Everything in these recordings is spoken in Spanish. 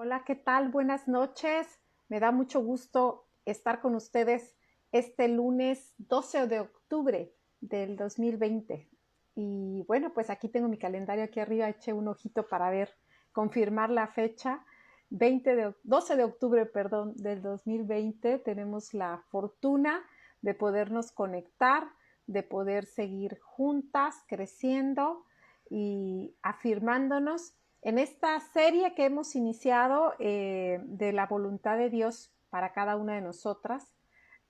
Hola, ¿qué tal? Buenas noches. Me da mucho gusto estar con ustedes este lunes 12 de octubre del 2020. Y bueno, pues aquí tengo mi calendario aquí arriba, eché un ojito para ver, confirmar la fecha. 12 de octubre, perdón, del 2020 tenemos la fortuna de podernos conectar, de poder seguir juntas, creciendo y afirmándonos en esta serie que hemos iniciado de la voluntad de Dios para cada una de nosotras,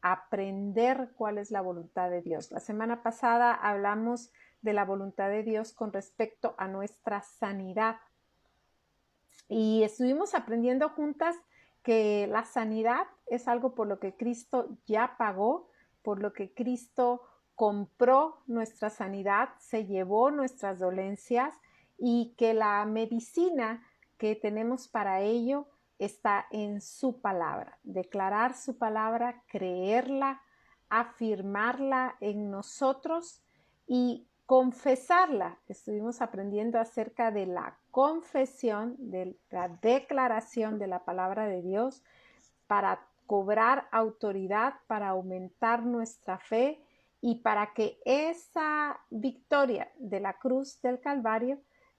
aprender cuál es la voluntad de Dios. La semana pasada hablamos de la voluntad de Dios con respecto a nuestra sanidad y estuvimos aprendiendo juntas que la sanidad es algo por lo que Cristo ya pagó, por lo que Cristo compró nuestra sanidad, se llevó nuestras dolencias y que la medicina que tenemos para ello está en su palabra. Declarar su palabra, creerla, afirmarla en nosotros y confesarla. Estuvimos aprendiendo acerca de la confesión, de la declaración de la palabra de Dios para cobrar autoridad, para aumentar nuestra fe y para que esa victoria de la cruz del Calvario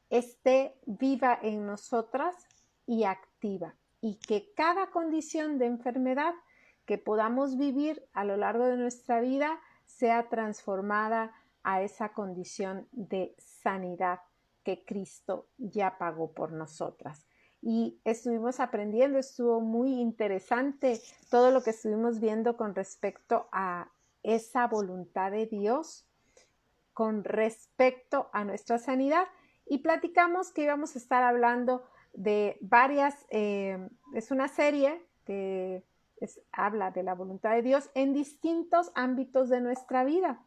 esté viva en nosotras y activa, y que cada condición de enfermedad que podamos vivir a lo largo de nuestra vida sea transformada a esa condición de sanidad que Cristo ya pagó por nosotras. Y estuvimos aprendiendo, estuvo muy interesante todo lo que estuvimos viendo con respecto a esa voluntad de Dios, con respecto a nuestra sanidad. Y platicamos que íbamos a estar hablando de varias, es una serie que habla de la voluntad de Dios en distintos ámbitos de nuestra vida.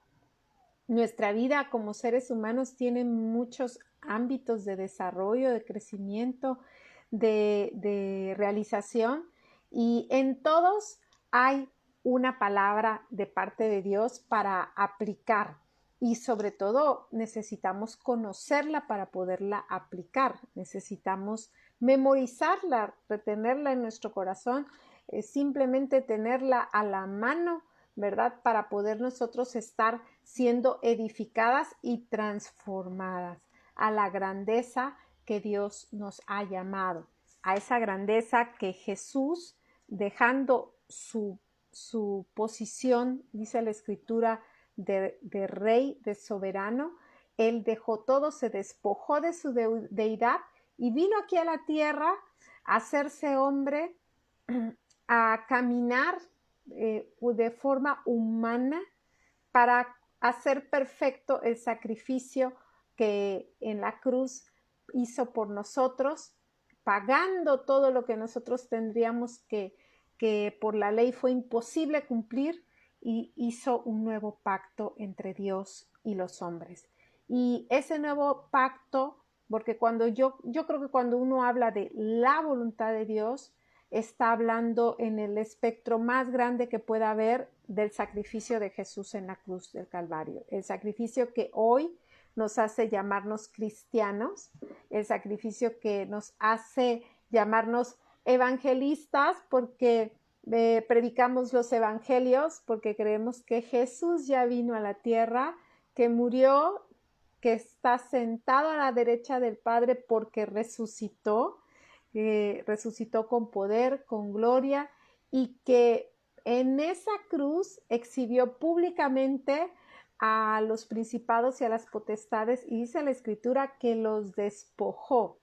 Nuestra vida como seres humanos tiene muchos ámbitos de desarrollo, de crecimiento, de realización, y en todos hay una palabra de parte de Dios para aplicar, y sobre todo necesitamos conocerla para poderla aplicar, necesitamos memorizarla, retenerla en nuestro corazón, simplemente tenerla a la mano, ¿verdad? Para poder nosotros estar siendo edificadas y transformadas a la grandeza que Dios nos ha llamado, a esa grandeza que Jesús, dejando su posición, dice la Escritura, de rey, de soberano, él dejó todo, se despojó de su deidad y vino aquí a la tierra a hacerse hombre, a caminar de forma humana para hacer perfecto el sacrificio que en la cruz hizo por nosotros, pagando todo lo que nosotros tendríamos que por la ley fue imposible cumplir, y hizo un nuevo pacto entre Dios y los hombres. Y ese nuevo pacto, porque cuando yo creo que cuando uno habla de la voluntad de Dios, está hablando en el espectro más grande que pueda haber del sacrificio de Jesús en la cruz del Calvario, el sacrificio que hoy nos hace llamarnos cristianos, el sacrificio que nos hace llamarnos evangelistas, porque predicamos los evangelios, porque creemos que Jesús ya vino a la tierra, que murió, que está sentado a la derecha del Padre porque resucitó, resucitó con poder, con gloria, y que en esa cruz exhibió públicamente a los principados y a las potestades, y dice la Escritura que los despojó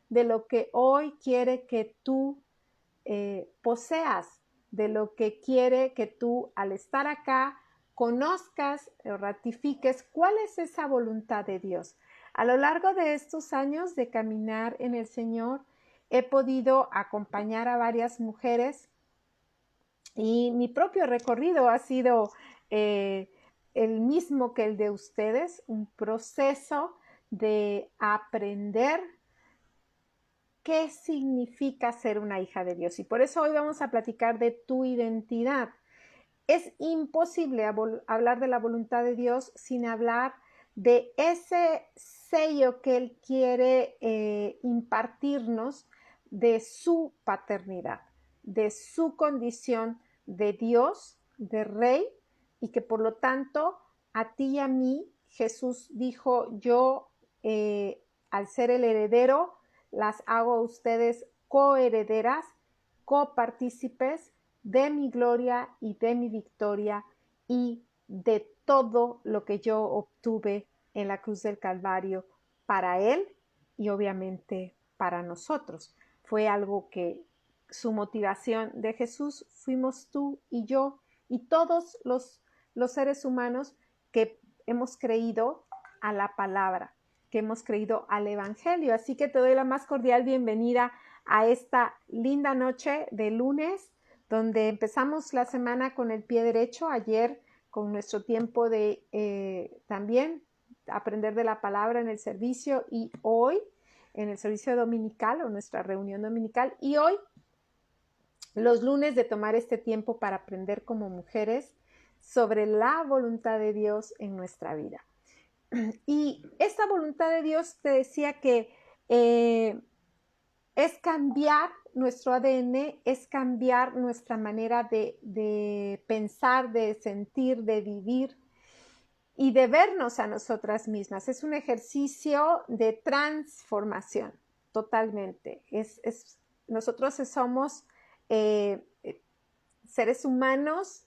de lo que hoy quiere que tú poseas, de lo que quiere que tú, al estar acá, conozcas o ratifiques cuál es esa voluntad de Dios. A lo largo de estos años de caminar en el Señor, he podido acompañar a varias mujeres, y mi propio recorrido ha sido el mismo que el de ustedes, un proceso de aprender qué significa ser una hija de Dios. Y por eso hoy vamos a platicar de tu identidad. Es imposible hablar de la voluntad de Dios sin hablar de ese sello que Él quiere impartirnos de su paternidad, de su condición de Dios, de Rey, y que por lo tanto a ti y a mí Jesús dijo, yo al ser el heredero, las hago a ustedes coherederas, copartícipes de mi gloria y de mi victoria y de todo lo que yo obtuve en la cruz del Calvario para Él y obviamente para nosotros. Fue algo que su motivación de Jesús fuimos tú y yo y todos los seres humanos que hemos creído a la palabra, que hemos creído al Evangelio. Así que te doy la más cordial bienvenida a esta linda noche de lunes, donde empezamos la semana con el pie derecho, ayer con nuestro tiempo de también aprender de la palabra en el servicio y hoy en el servicio dominical o nuestra reunión dominical y hoy los lunes de tomar este tiempo para aprender como mujeres sobre la voluntad de Dios en nuestra vida. Y esta voluntad de Dios te decía que es cambiar nuestro ADN, es cambiar nuestra manera de pensar, de sentir, de vivir y de vernos a nosotras mismas. Es un ejercicio de transformación, totalmente. Nosotros somos seres humanos,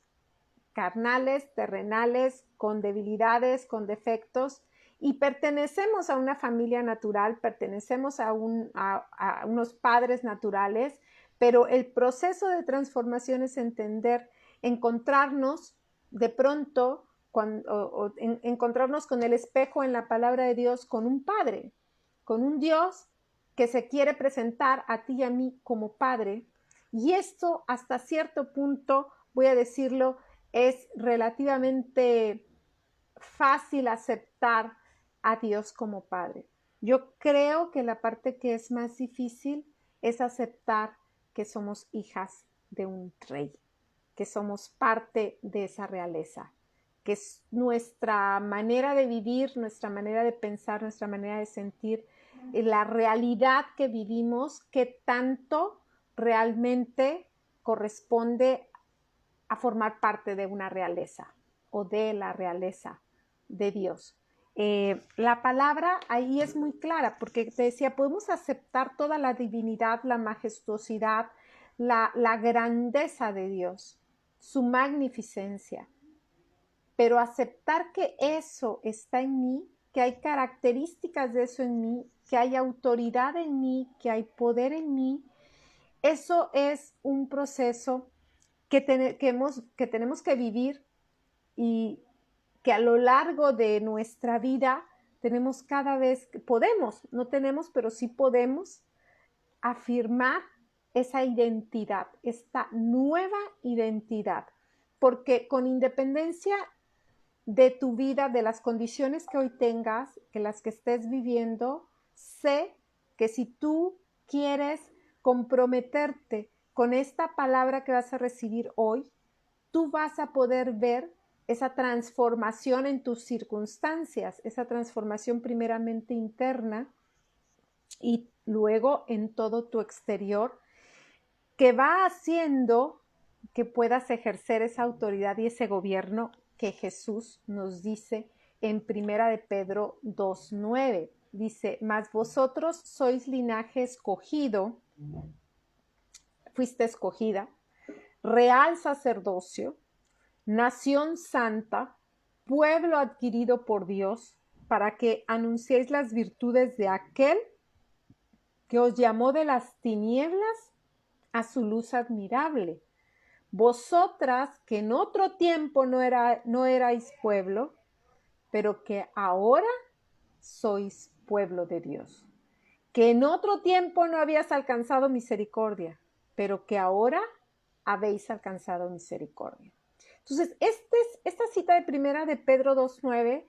carnales, terrenales, con debilidades, con defectos, y pertenecemos a una familia natural, pertenecemos a unos padres naturales, pero el proceso de transformación es entender, encontrarnos de pronto, encontrarnos con el espejo en la palabra de Dios, con un Padre, con un Dios que se quiere presentar a ti y a mí como Padre. Y esto hasta cierto punto, voy a decirlo, es relativamente fácil aceptar a Dios como Padre. Yo creo que la parte que es más difícil es aceptar que somos hijas de un rey, que somos parte de esa realeza, que es nuestra manera de vivir, nuestra manera de pensar, nuestra manera de sentir, la realidad que vivimos, que tanto realmente corresponde a formar parte de una realeza o de la realeza de Dios. La palabra ahí es muy clara porque te decía, podemos aceptar toda la divinidad, la majestuosidad, la grandeza de Dios, su magnificencia, pero aceptar que eso está en mí, que hay características de eso en mí, que hay autoridad en mí, que hay poder en mí, eso es un proceso que tenemos que vivir y que a lo largo de nuestra vida tenemos cada vez, podemos, no tenemos, pero sí podemos afirmar esa identidad, esta nueva identidad, porque con independencia de tu vida, de las condiciones que hoy tengas, que las que estés viviendo, sé que si tú quieres comprometerte con esta palabra que vas a recibir hoy, tú vas a poder ver esa transformación en tus circunstancias, esa transformación primeramente interna y luego en todo tu exterior, que va haciendo que puedas ejercer esa autoridad y ese gobierno que Jesús nos dice en Primera de Pedro 2:9. Dice, mas vosotros sois linaje escogido, fuiste escogida, real sacerdocio, nación santa, pueblo adquirido por Dios, para que anunciéis las virtudes de aquel que os llamó de las tinieblas a su luz admirable. Vosotras que en otro tiempo no erais pueblo, pero que ahora sois pueblo de Dios. Que en otro tiempo no habías alcanzado misericordia, pero que ahora habéis alcanzado misericordia. Entonces, esta cita de primera de Pedro 2:9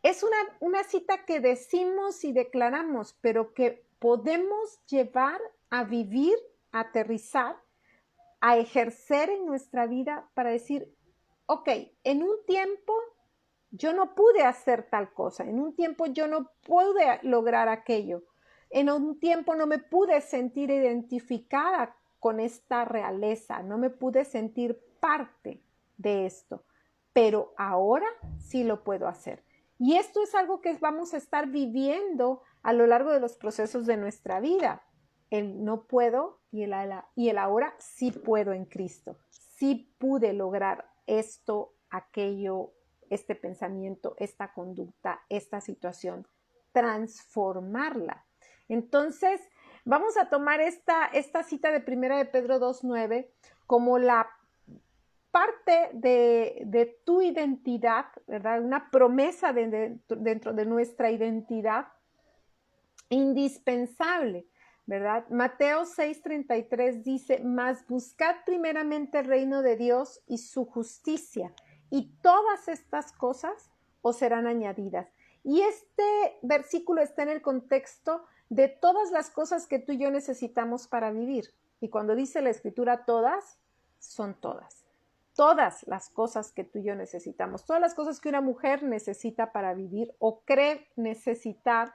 es una cita que decimos y declaramos, pero que podemos llevar a vivir, a aterrizar, a ejercer en nuestra vida para decir, ok, en un tiempo yo no pude hacer tal cosa, en un tiempo yo no pude lograr aquello, en un tiempo no me pude sentir identificada con esta realeza, no me pude sentir parte de esto, pero ahora sí lo puedo hacer. Y esto es algo que vamos a estar viviendo a lo largo de los procesos de nuestra vida. El no puedo y el ahora sí puedo en Cristo. Sí pude lograr esto, aquello, este pensamiento, esta conducta, esta situación, transformarla. Entonces, vamos a tomar esta cita de 1 de Pedro 2:9 como la parte de tu identidad, ¿verdad? Una promesa dentro de nuestra identidad indispensable, ¿verdad? Mateo 6:33 dice, mas buscad primeramente el reino de Dios y su justicia, y todas estas cosas os serán añadidas. Y este versículo está en el contexto de todas las cosas que tú y yo necesitamos para vivir. Y cuando dice la escritura todas, son todas. Todas las cosas que tú y yo necesitamos, todas las cosas que una mujer necesita para vivir o cree necesitar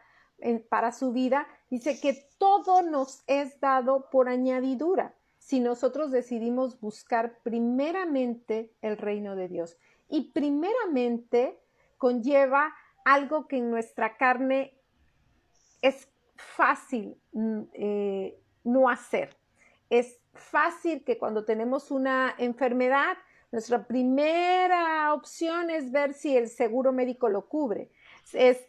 para su vida, dice que todo nos es dado por añadidura si nosotros decidimos buscar primeramente el reino de Dios. Y primeramente conlleva algo que en nuestra carne es fácil no hacer. Es fácil que cuando tenemos una enfermedad, nuestra primera opción es ver si el seguro médico lo cubre.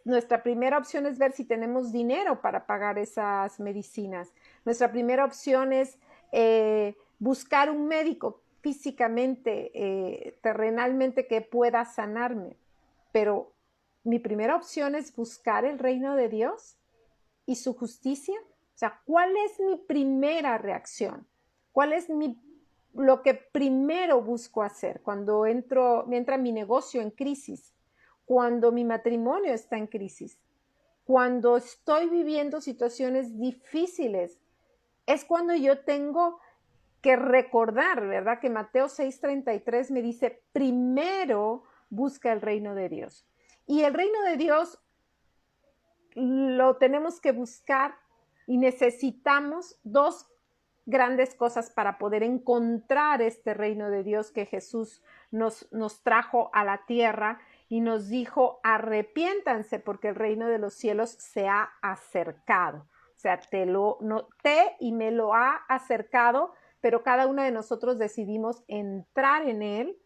Nuestra primera opción es ver si tenemos dinero para pagar esas medicinas. Nuestra primera opción es buscar un médico físicamente, terrenalmente que pueda sanarme. Pero mi primera opción es buscar el reino de Dios y su justicia. O sea, ¿cuál es mi primera reacción? ¿Cuál es lo que primero busco hacer cuando entra mi negocio en crisis? Cuando mi matrimonio está en crisis, cuando estoy viviendo situaciones difíciles, es cuando yo tengo que recordar, ¿verdad? Que Mateo 6:33 me dice, primero busca el reino de Dios. Y el reino de Dios lo tenemos que buscar y necesitamos dos grandes cosas para poder encontrar este reino de Dios que Jesús nos trajo a la tierra y nos dijo, arrepiéntanse porque el reino de los cielos se ha acercado. O sea, te y me lo ha acercado, pero cada uno de nosotros decidimos entrar en él,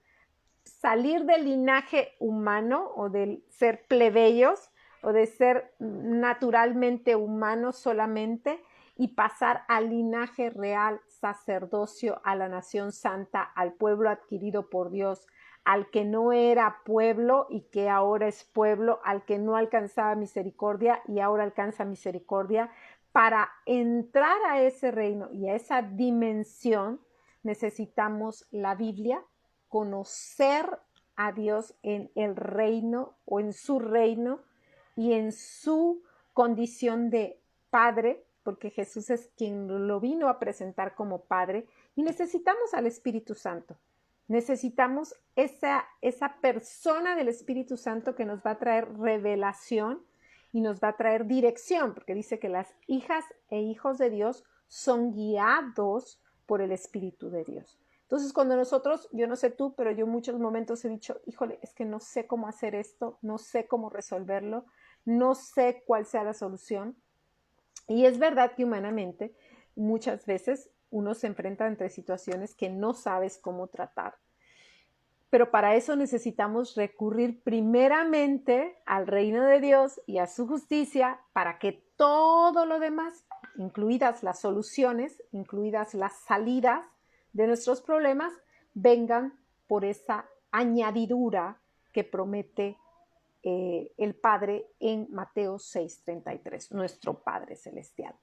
salir del linaje humano o del ser plebeyos o de ser naturalmente humanos solamente y pasar al linaje real, sacerdocio, a la nación santa, al pueblo adquirido por Dios, al que no era pueblo y que ahora es pueblo, al que no alcanzaba misericordia y ahora alcanza misericordia. Para entrar a ese reino y a esa dimensión necesitamos la Biblia, conocer a Dios en el reino o en su reino y en su condición de Padre, porque Jesús es quien lo vino a presentar como Padre, y necesitamos al Espíritu Santo. Necesitamos esa persona del Espíritu Santo que nos va a traer revelación y nos va a traer dirección, porque dice que las hijas e hijos de Dios son guiados por el Espíritu de Dios. Entonces, cuando nosotros, yo no sé tú, pero yo en muchos momentos he dicho, híjole, es que no sé cómo hacer esto, no sé cómo resolverlo, no sé cuál sea la solución. Y es verdad que humanamente muchas veces uno se enfrenta entre situaciones que no sabes cómo tratar. Pero para eso necesitamos recurrir primeramente al reino de Dios y a su justicia para que todo lo demás, incluidas las soluciones, incluidas las salidas de nuestros problemas, vengan por esa añadidura que promete el Padre en Mateo 6:33, nuestro Padre Celestial.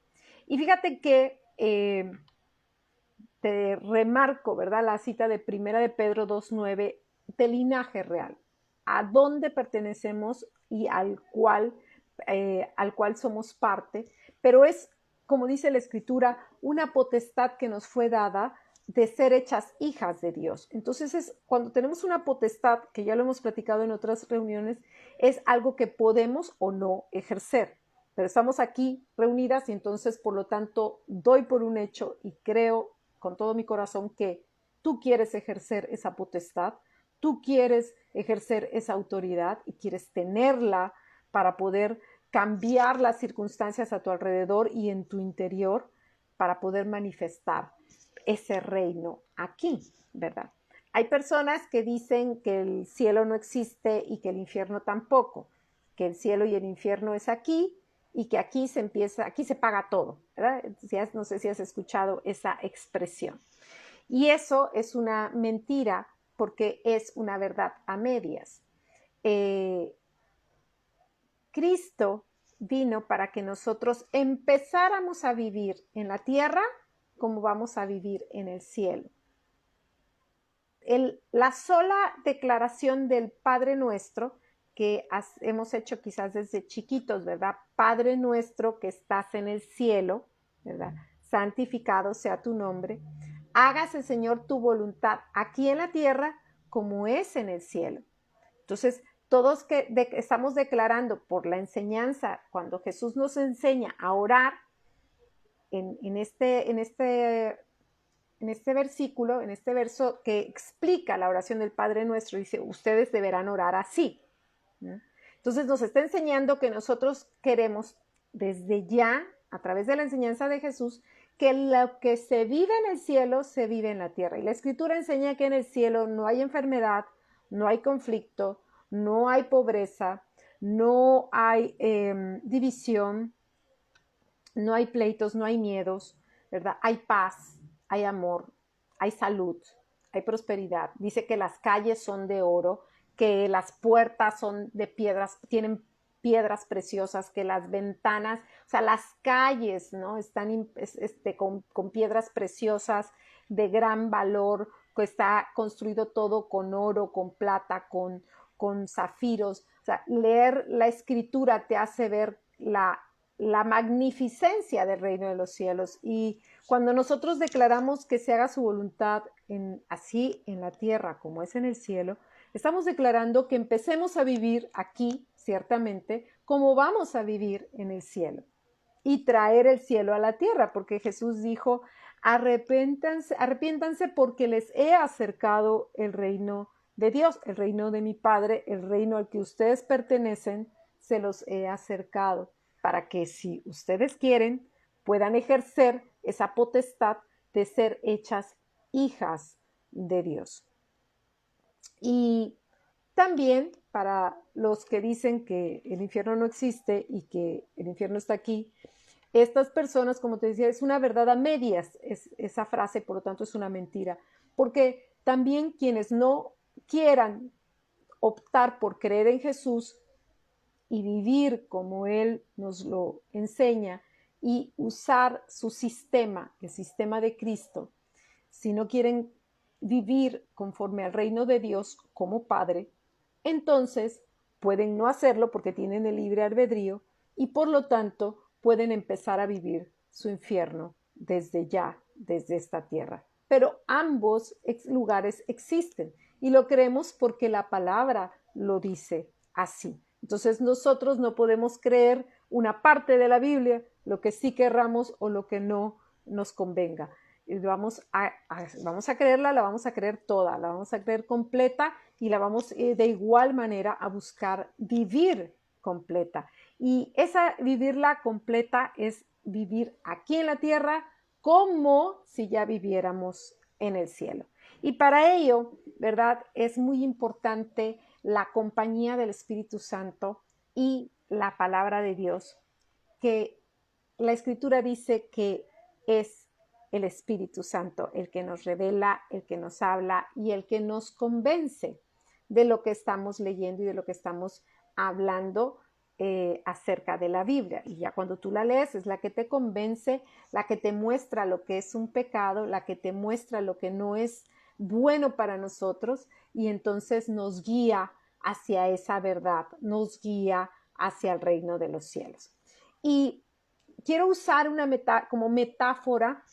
Y fíjate que te remarco, ¿verdad? La cita de 1 de Pedro 2:9 del linaje real, a dónde pertenecemos y al cual somos parte, pero es, como dice la Escritura, una potestad que nos fue dada de ser hechas hijas de Dios. Entonces es cuando tenemos una potestad, que ya lo hemos platicado en otras reuniones, es algo que podemos o no ejercer. Pero estamos aquí reunidas y entonces, por lo tanto, doy por un hecho y creo con todo mi corazón que tú quieres ejercer esa potestad, tú quieres ejercer esa autoridad y quieres tenerla para poder cambiar las circunstancias a tu alrededor y en tu interior para poder manifestar ese reino aquí, ¿verdad? Hay personas que dicen que el cielo no existe y que el infierno tampoco, que el cielo y el infierno es aquí y que aquí se empieza, aquí se paga todo, ¿verdad? No sé si has escuchado esa expresión. Y eso es una mentira porque es una verdad a medias. Cristo vino para que nosotros empezáramos a vivir en la tierra como vamos a vivir en el cielo. La sola declaración del Padre Nuestro que hemos hecho quizás desde chiquitos, ¿verdad? Padre nuestro que estás en el cielo, ¿verdad? Santificado sea tu nombre. Hágase, Señor, tu voluntad aquí en la tierra como es en el cielo. Entonces, todos estamos declarando por la enseñanza, cuando Jesús nos enseña a orar en este versículo, en este verso que explica la oración del Padre Nuestro, dice, ustedes deberán orar así, ¿no? Entonces nos está enseñando que nosotros queremos desde ya, a través de la enseñanza de Jesús, que lo que se vive en el cielo se vive en la tierra. Y la Escritura enseña que en el cielo no hay enfermedad, no hay conflicto, no hay pobreza, no hay división, no hay pleitos, no hay miedos, ¿verdad? Hay paz, hay amor, hay salud, hay prosperidad. Dice que las calles son de oro, que las puertas son de piedras, tienen piedras preciosas, que las ventanas, o sea, las calles, ¿no? Están con piedras preciosas de gran valor, que está construido todo con oro, con plata, con zafiros. O sea, leer la escritura te hace ver la magnificencia del reino de los cielos. Y cuando nosotros declaramos que se haga su voluntad así en la tierra como es en el cielo, estamos declarando que empecemos a vivir aquí, ciertamente, como vamos a vivir en el cielo y traer el cielo a la tierra, porque Jesús dijo, arrepiéntanse porque les he acercado el reino de Dios, el reino de mi Padre, el reino al que ustedes pertenecen, se los he acercado, para que si ustedes quieren, puedan ejercer esa potestad de ser hechas hijas de Dios. Y también para los que dicen que el infierno no existe y que el infierno está aquí, estas personas, como te decía, es una verdad a medias, esa frase, por lo tanto es una mentira, porque también quienes no quieran optar por creer en Jesús y vivir como Él nos lo enseña y usar su sistema, el sistema de Cristo, si no quieren vivir conforme al reino de Dios como Padre, entonces pueden no hacerlo porque tienen el libre albedrío y por lo tanto pueden empezar a vivir su infierno desde ya, desde esta tierra. Pero ambos lugares existen y lo creemos porque la palabra lo dice así. Entonces nosotros no podemos creer una parte de la Biblia, lo que sí querramos o lo que no nos convenga. Vamos a creerla, la vamos a creer toda, la vamos a creer completa y la vamos de igual manera a buscar vivir completa. Y esa vivirla completa es vivir aquí en la tierra como si ya viviéramos en el cielo. Y para ello, ¿verdad? Es muy importante la compañía del Espíritu Santo y la palabra de Dios, que la Escritura dice que es el Espíritu Santo el que nos revela, el que nos habla y el que nos convence de lo que estamos leyendo y de lo que estamos hablando acerca de la Biblia. Y ya cuando tú la lees es la que te convence, la que te muestra lo que es un pecado, la que te muestra lo que no es bueno para nosotros y entonces nos guía hacia esa verdad, nos guía hacia el reino de los cielos. Y quiero usar como metáfora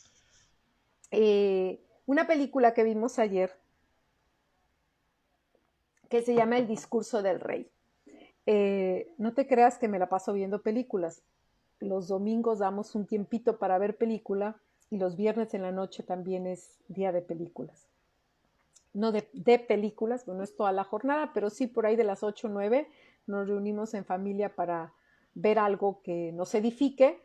una película que vimos ayer que se llama El discurso del rey. No te creas que me la paso viendo películas. Los domingos damos un tiempito para ver película y los viernes en la noche también es día de películas. No de películas, bueno, es toda la jornada, pero sí por ahí de las 8 o 9 nos reunimos en familia para ver algo que nos edifique,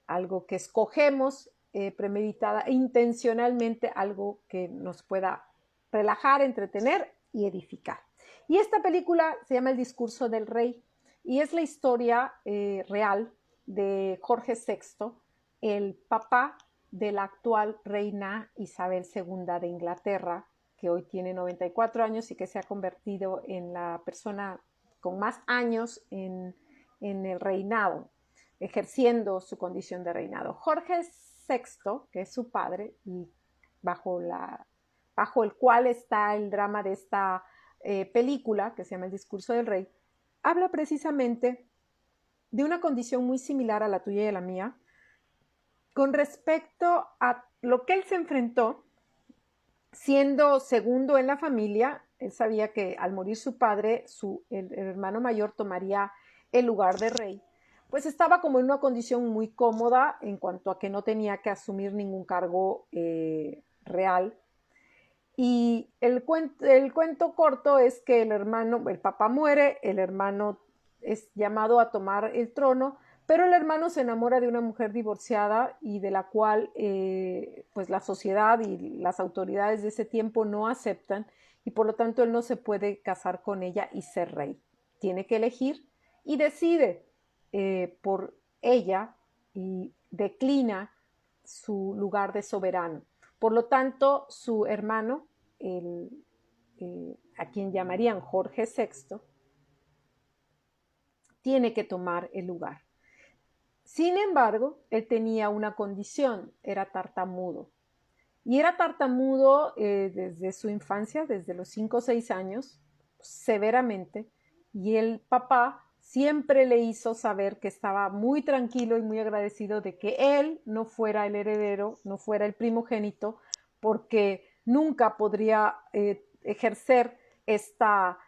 algo que escogemos premeditada e intencionalmente, algo que nos pueda relajar, entretener y edificar. Y esta película se llama El discurso del rey y es la historia real de Jorge VI, el papá de la actual reina Isabel II de Inglaterra, que hoy tiene 94 años y que se ha convertido en la persona con más años en el reinado, ejerciendo su condición de reinado. Jorge VI, que es su padre, y bajo el cual está el drama de esta película, que se llama El discurso del rey, habla precisamente de una condición muy similar a la tuya y a la mía, con respecto a lo que él se enfrentó siendo segundo en la familia. Él sabía que al morir su padre, el hermano mayor tomaría el lugar de rey. Pues estaba como en una condición muy cómoda en cuanto a que no tenía que asumir ningún cargo real. Y el cuento corto es que el papá muere, el hermano es llamado a tomar el trono, pero el hermano se enamora de una mujer divorciada y de la cual pues la sociedad y las autoridades de ese tiempo no aceptan, y por lo tanto él no se puede casar con ella y ser rey. Tiene que elegir y decide por ella y declina su lugar de soberano. Por lo tanto, su hermano, a quien llamarían Jorge VI, tiene que tomar el lugar. Sin embargo, él tenía una condición: era tartamudo. Y era tartamudo desde su infancia, desde los 5 o 6 años, severamente, y el papá siempre le hizo saber que estaba muy tranquilo y muy agradecido de que él no fuera el heredero, no fuera el primogénito, porque nunca podría ejercer esta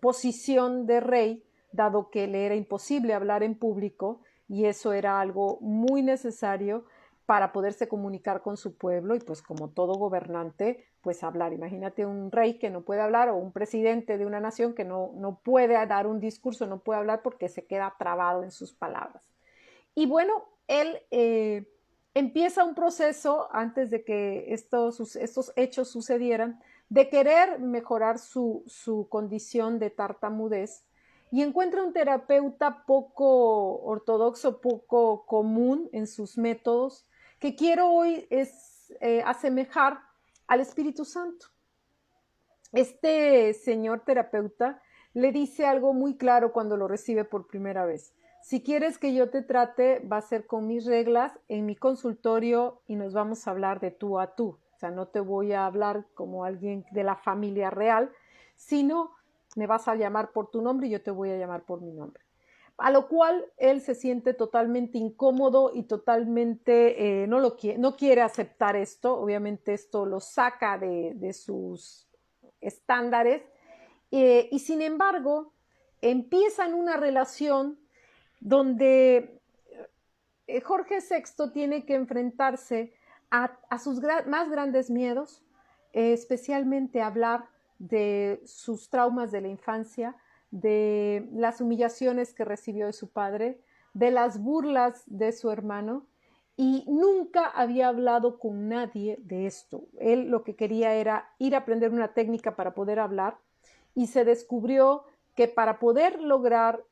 posición de rey, dado que le era imposible hablar en público, y eso era algo muy necesario para poderse comunicar con su pueblo y pues como todo gobernante, pues hablar. Imagínate un rey que no puede hablar, o un presidente de una nación que no puede dar un discurso, no puede hablar porque se queda trabado en sus palabras. Y bueno, él empieza un proceso antes de que estos hechos sucedieran, de querer mejorar su condición de tartamudez, y encuentra un terapeuta poco ortodoxo, poco común en sus métodos, que quiero hoy asemejar al Espíritu Santo. Este señor terapeuta le dice algo muy claro cuando lo recibe por primera vez: si quieres que yo te trate, va a ser con mis reglas, en mi consultorio, y nos vamos a hablar de tú a tú. O sea, no te voy a hablar como alguien de la familia real, sino me vas a llamar por tu nombre y yo te voy a llamar por mi nombre. A lo cual él se siente totalmente incómodo y totalmente no quiere aceptar esto. Obviamente esto lo saca de sus estándares, y sin embargo empiezan una relación donde Jorge VI tiene que enfrentarse a sus más grandes miedos, especialmente hablar de sus traumas de la infancia, de las humillaciones que recibió de su padre, de las burlas de su hermano, y nunca había hablado con nadie de esto. Él lo que quería era ir a aprender una técnica para poder hablar, y se descubrió que para poder lograr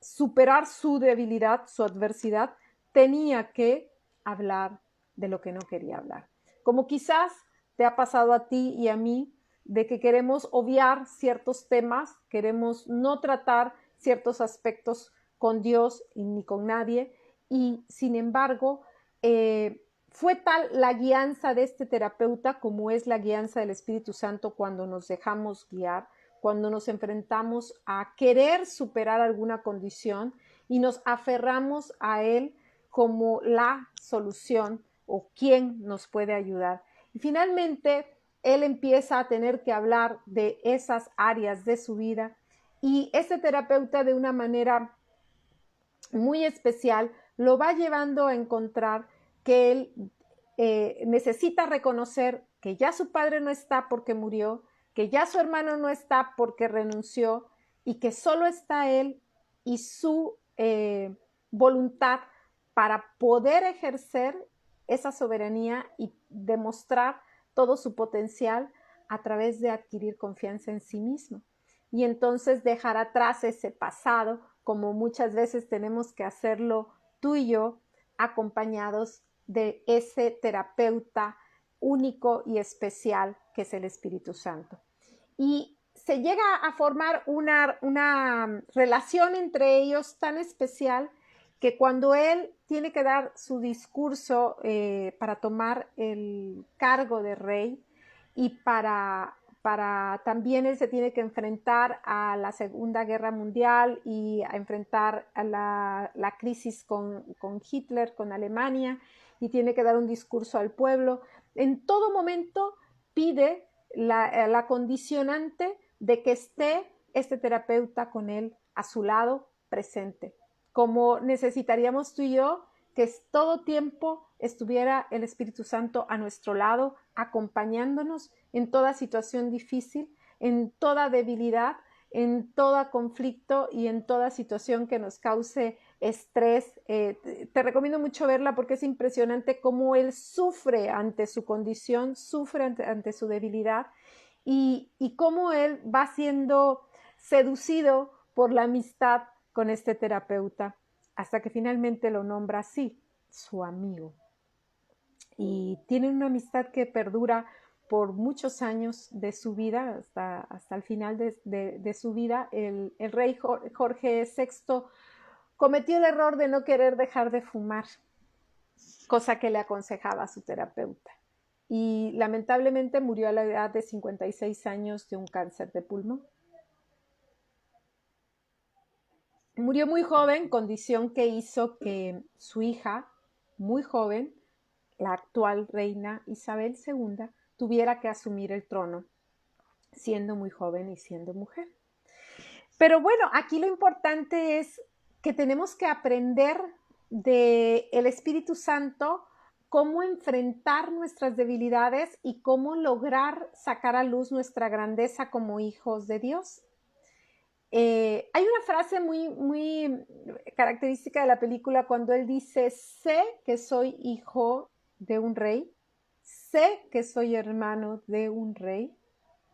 superar su debilidad, su adversidad, tenía que hablar de lo que no quería hablar. Como quizás te ha pasado a ti y a mí, de que queremos obviar ciertos temas, queremos no tratar ciertos aspectos con Dios ni con nadie, y sin embargo, fue tal la guianza de este terapeuta como es la guianza del Espíritu Santo cuando nos dejamos guiar, cuando nos enfrentamos a querer superar alguna condición y nos aferramos a Él como la solución o quien nos puede ayudar. Y finalmente, él empieza a tener que hablar de esas áreas de su vida y este terapeuta de una manera muy especial lo va llevando a encontrar que él necesita reconocer que ya su padre no está porque murió, que ya su hermano no está porque renunció y que solo está él y su voluntad para poder ejercer esa soberanía y demostrar todo su potencial a través de adquirir confianza en sí mismo. Y entonces dejar atrás ese pasado, como muchas veces tenemos que hacerlo tú y yo, acompañados de ese terapeuta único y especial que es el Espíritu Santo. Y se llega a formar una relación entre ellos tan especial que cuando él tiene que dar su discurso para tomar el cargo de rey y para también él se tiene que enfrentar a la Segunda Guerra Mundial y a enfrentar a la crisis con Hitler, con Alemania, y tiene que dar un discurso al pueblo. En todo momento pide la condicionante de que esté este terapeuta con él a su lado presente, como necesitaríamos tú y yo que todo tiempo estuviera el Espíritu Santo a nuestro lado, acompañándonos en toda situación difícil, en toda debilidad, en todo conflicto y en toda situación que nos cause estrés. Te recomiendo mucho verla porque es impresionante cómo él sufre ante su condición, sufre ante su debilidad y cómo él va siendo seducido por la amistad con este terapeuta hasta que finalmente lo nombra así, su amigo. Y tienen una amistad que perdura por muchos años de su vida, hasta el final de su vida. El rey Jorge VI cometió el error de no querer dejar de fumar, cosa que le aconsejaba a su terapeuta. Y lamentablemente murió a la edad de 56 años de un cáncer de pulmón. Murió muy joven, condición que hizo que su hija, muy joven, la actual reina Isabel II, tuviera que asumir el trono, siendo muy joven y siendo mujer. Pero bueno, aquí lo importante es que tenemos que aprender del Espíritu Santo cómo enfrentar nuestras debilidades y cómo lograr sacar a luz nuestra grandeza como hijos de Dios. Hay una frase muy característica de la película cuando él dice, sé que soy hijo de un rey, sé que soy hermano de un rey,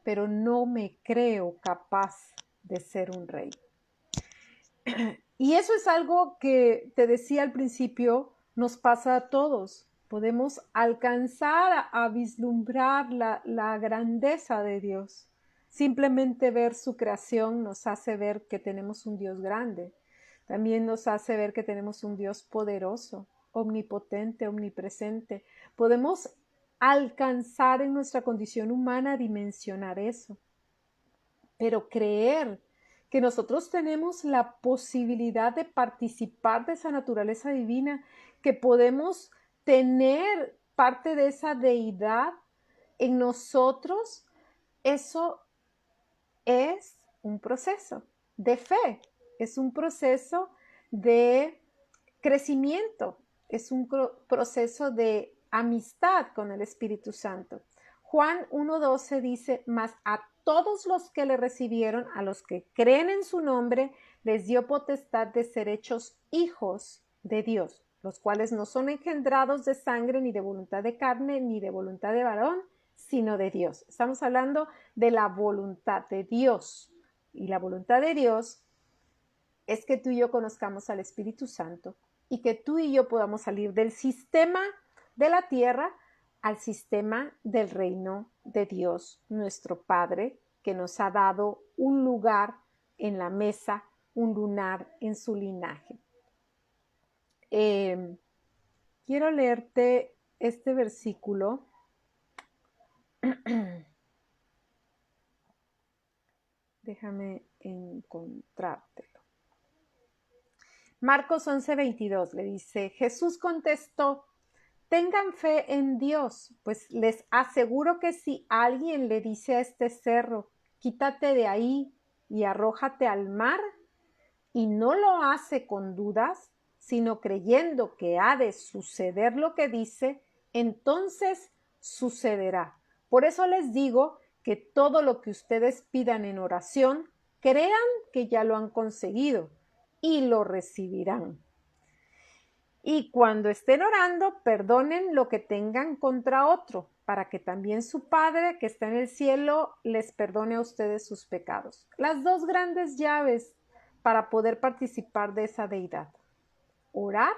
pero no me creo capaz de ser un rey. Y eso es algo que te decía al principio, nos pasa a todos. Podemos alcanzar a vislumbrar la grandeza de Dios. Simplemente ver su creación nos hace ver que tenemos un Dios grande. También nos hace ver que tenemos un Dios poderoso, omnipotente, omnipresente. Podemos alcanzar en nuestra condición humana dimensionar eso. Pero creer que nosotros tenemos la posibilidad de participar de esa naturaleza divina, que podemos tener parte de esa deidad en nosotros, eso es un proceso de fe, es un proceso de crecimiento, es un proceso de amistad con el Espíritu Santo. Juan 1:12 dice, mas a todos los que le recibieron, a los que creen en su nombre, les dio potestad de ser hechos hijos de Dios, los cuales no son engendrados de sangre, ni de voluntad de carne, ni de voluntad de varón, sino de Dios. Estamos hablando de la voluntad de Dios. Y la voluntad de Dios es que tú y yo conozcamos al Espíritu Santo y que tú y yo podamos salir del sistema de la tierra al sistema del reino de Dios, nuestro Padre, que nos ha dado un lugar en la mesa, un lugar en su linaje. Quiero leerte este versículo. Déjame encontrártelo. Marcos 11:22 le dice, Jesús contestó, tengan fe en Dios, pues les aseguro que si alguien le dice a este cerro, quítate de ahí y arrójate al mar, y no lo hace con dudas, sino creyendo que ha de suceder lo que dice, entonces sucederá. Por eso les digo que todo lo que ustedes pidan en oración, crean que ya lo han conseguido y lo recibirán. Y cuando estén orando, perdonen lo que tengan contra otro, para que también su Padre que está en el cielo les perdone a ustedes sus pecados. Las dos grandes llaves para poder participar de esa deidad: orar,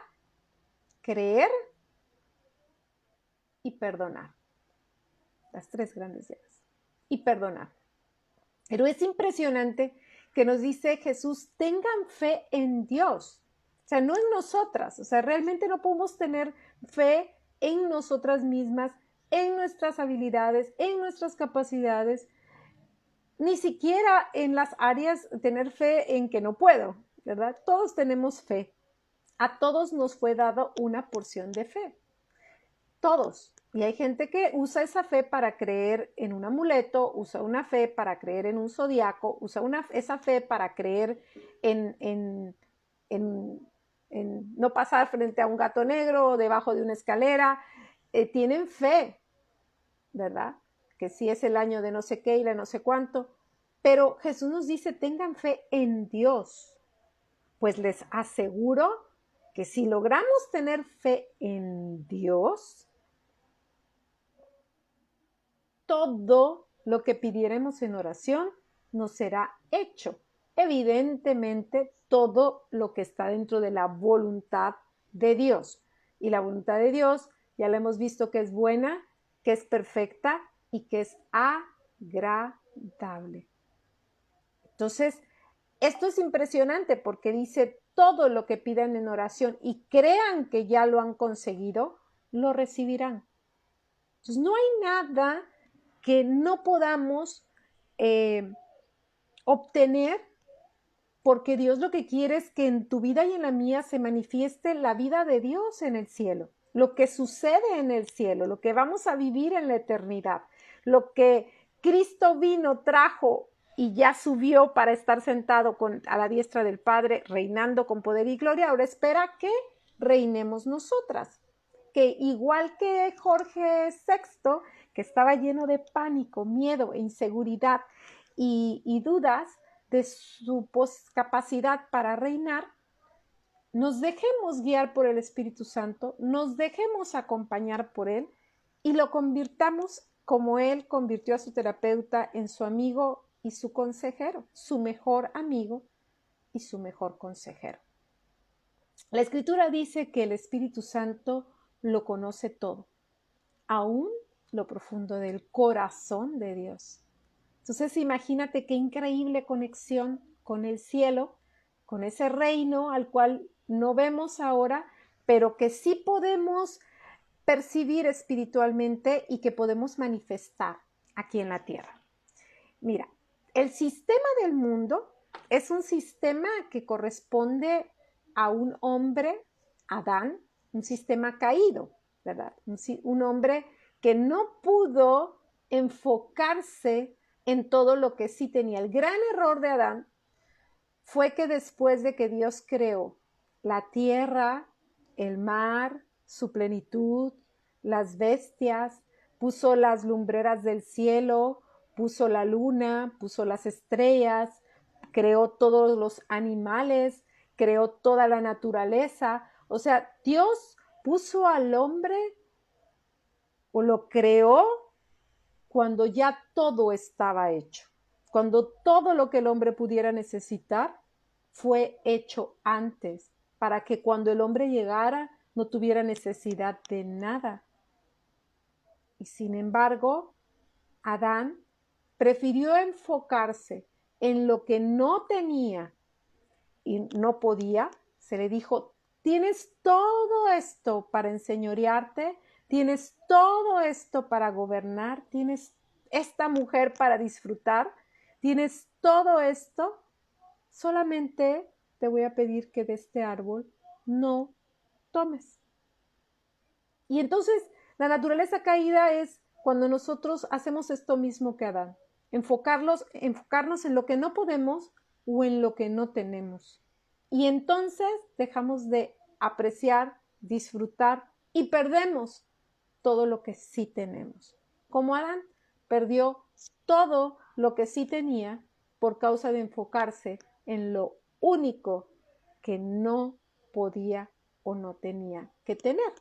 creer y perdonar. Las tres grandes llaves. Y perdonar. Pero es impresionante que nos dice Jesús, tengan fe en Dios. O sea, no en nosotras. O sea, realmente no podemos tener fe en nosotras mismas, en nuestras habilidades, en nuestras capacidades, ni siquiera en las áreas tener fe en que no puedo, ¿verdad? Todos tenemos fe. A todos nos fue dado una porción de fe. Todos. Y hay gente que usa esa fe para creer en un amuleto, usa una fe para creer en un zodiaco, usa esa fe para creer en no pasar frente a un gato negro o debajo de una escalera. Tienen fe, ¿verdad? Que si es el año de no sé qué y de no sé cuánto. Pero Jesús nos dice, tengan fe en Dios. Pues les aseguro que si logramos tener fe en Dios, todo lo que pidiéramos en oración nos será hecho. Evidentemente, todo lo que está dentro de la voluntad de Dios. Y la voluntad de Dios, ya la hemos visto que es buena, que es perfecta y que es agradable. Entonces, esto es impresionante porque dice, todo lo que pidan en oración y crean que ya lo han conseguido, lo recibirán. Entonces, no hay nada que no podamos obtener, porque Dios lo que quiere es que en tu vida y en la mía se manifieste la vida de Dios en el cielo, lo que sucede en el cielo, lo que vamos a vivir en la eternidad, lo que Cristo vino, trajo y ya subió para estar sentado a la diestra del Padre, reinando con poder y gloria. Ahora espera que reinemos nosotras, que igual que Jorge VI, que estaba lleno de pánico, miedo e inseguridad y dudas de su capacidad para reinar, nos dejemos guiar por el Espíritu Santo, nos dejemos acompañar por Él y lo convirtamos como Él convirtió a su terapeuta en su amigo y su consejero, su mejor amigo y su mejor consejero. La Escritura dice que el Espíritu Santo lo conoce todo, aún lo profundo del corazón de Dios. Entonces imagínate qué increíble conexión con el cielo, con ese reino al cual no vemos ahora, pero que sí podemos percibir espiritualmente y que podemos manifestar aquí en la tierra. Mira, el sistema del mundo es un sistema que corresponde a un hombre, Adán, un sistema caído, ¿verdad? Un hombre que no pudo enfocarse en todo lo que sí tenía. El gran error de Adán fue que después de que Dios creó la tierra, el mar, su plenitud, las bestias, puso las lumbreras del cielo, puso la luna, puso las estrellas, creó todos los animales, creó toda la naturaleza. O sea, Dios puso al hombre o lo creó cuando ya todo estaba hecho, cuando todo lo que el hombre pudiera necesitar fue hecho antes, para que cuando el hombre llegara no tuviera necesidad de nada. Y sin embargo, Adán prefirió enfocarse en lo que no tenía y no podía. Se le dijo, tienes todo esto para enseñorearte, tienes todo esto para gobernar, tienes esta mujer para disfrutar, tienes todo esto, solamente te voy a pedir que de este árbol no tomes. Y entonces la naturaleza caída es cuando nosotros hacemos esto mismo que Adán, enfocarnos en lo que no podemos o en lo que no tenemos. Y entonces dejamos de apreciar, disfrutar y perdemos todo lo que sí tenemos. Como Adán perdió todo lo que sí tenía por causa de enfocarse en lo único que no podía o no tenía que tener.